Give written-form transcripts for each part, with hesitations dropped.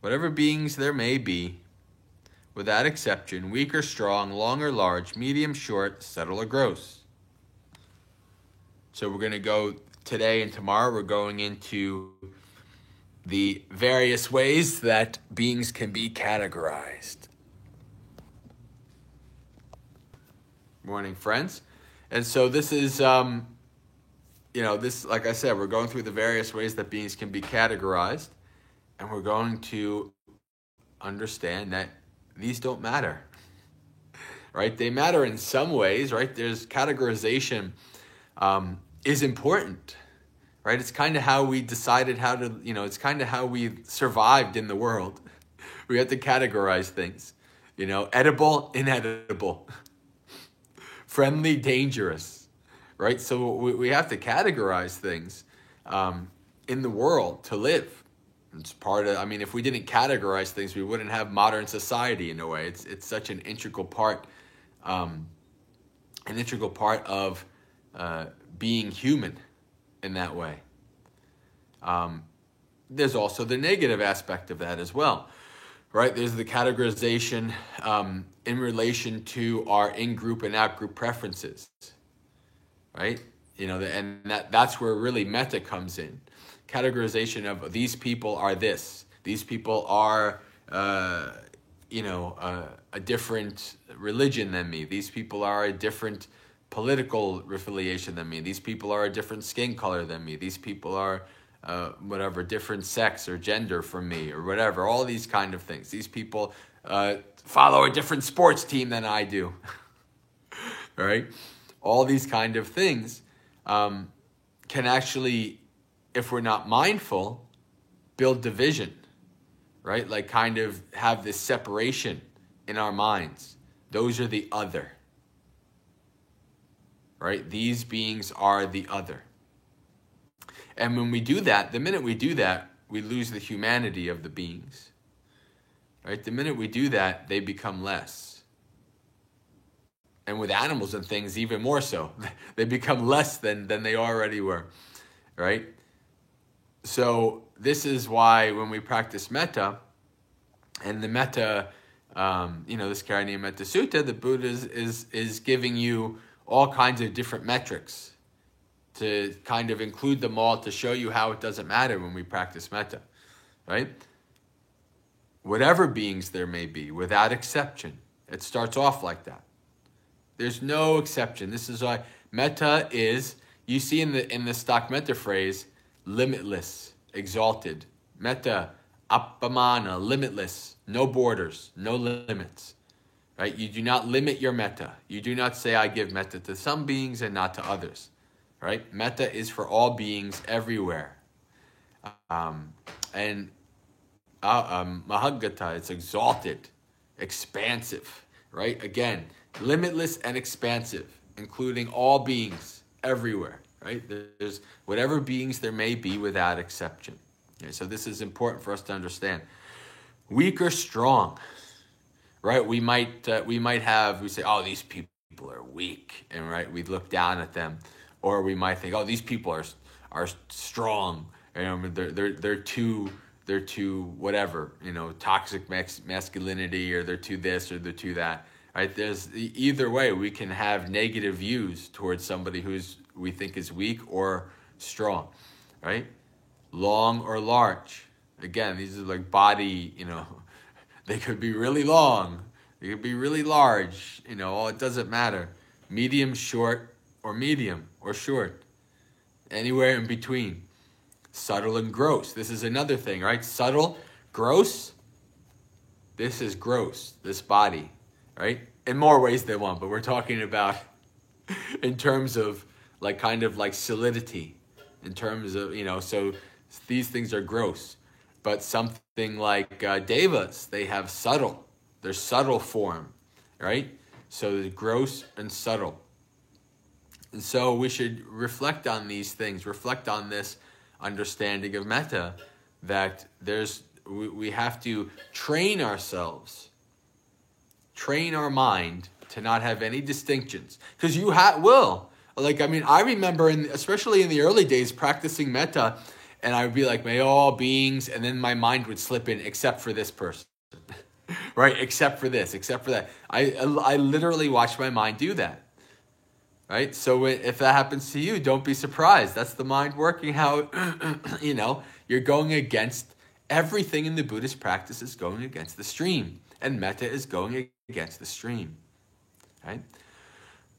whatever beings there may be, without exception, weak or strong, long or large, medium, short, subtle or gross. So we're going to go today and tomorrow, we're going into the various ways that beings can be categorized. Morning, friends. And so this is, this, like I said, we're going through the various ways that beings can be categorized, and we're going to understand that these don't matter, right? They matter in some ways, right? There's categorization is important, right? It's kind of how we decided how to, it's kind of how we survived in the world. We had to categorize things, edible, inedible, friendly, dangerous, right? So we have to categorize things in the world to live. It's part of, if we didn't categorize things, we wouldn't have modern society in a way. It's such an integral part of being human in that way. There's also the negative aspect of that as well, right? There's the categorization in relation to our in-group and out-group preferences, right? And that's where really metta comes in. Categorization of these people are this. These people are, a different religion than me. These people are a different political affiliation than me. These people are a different skin color than me. These people are, different sex or gender from me or whatever. All these kind of things. These people follow a different sports team than I do. Right? All these kind of things can actually, if we're not mindful, build division, right? Like kind of have this separation in our minds. Those are the other, right? These beings are the other. And when we do that, the minute we do that, we lose the humanity of the beings, right? The minute we do that, they become less. And with animals and things, even more so. They become less than they already were, right? So this is why when we practice metta, and the metta, this Karaniya Metta Sutta, the Buddha is giving you all kinds of different metrics to kind of include them all to show you how it doesn't matter when we practice metta, right? Whatever beings there may be, without exception, it starts off like that. There's no exception. This is why metta is, you see in the stock metta phrase, limitless, exalted. Metta, appamana, limitless, no borders, no limits. Right? You do not limit your metta. You do not say, I give metta to some beings and not to others. Right? Metta is for all beings everywhere. And Mahagata, it's exalted, expansive. Right? Again, limitless and expansive, including all beings everywhere. Right? There's whatever beings there may be without exception. Okay, so this is important for us to understand. Weak or strong, right? We say, oh, these people are weak, and right, we look down at them, or we might think, oh, these people are strong, they're too whatever, toxic masculinity, or they're too this or they're too that. Right? There's either way we can have negative views towards somebody we think is weak or strong, right? Long or large. Again, these are like body, they could be really long, they could be really large, it doesn't matter. Medium, short, or medium, or short. Anywhere in between. Subtle and gross. This is another thing, right? Subtle, gross. This is gross, this body, right? In more ways than one, but we're talking about in terms of like kind of like solidity, in terms of, so these things are gross. But something like devas, they have subtle. They're subtle form, right? So there's gross and subtle. And so we should reflect on these things, reflect on this understanding of metta, that we have to train ourselves, train our mind to not have any distinctions. Because you will. I remember, especially in the early days, practicing metta, and I would be like, may all beings, and then my mind would slip in, except for this person. Right? Except for this, except for that. I literally watch my mind do that. Right? So if that happens to you, don't be surprised. That's the mind working how, you're going against everything in the Buddhist practice is going against the stream. And metta is going against the stream. Right?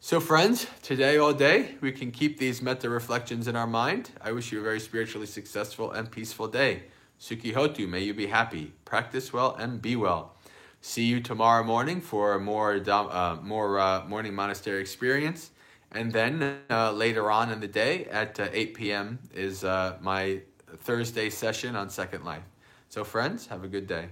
So friends, today all day, we can keep these metta reflections in our mind. I wish you a very spiritually successful and peaceful day. Sukhi Hotu, may you be happy. Practice well and be well. See you tomorrow morning for a more morning monastery experience. And then later on in the day at 8 p.m. is my Thursday session on Second Life. So friends, have a good day.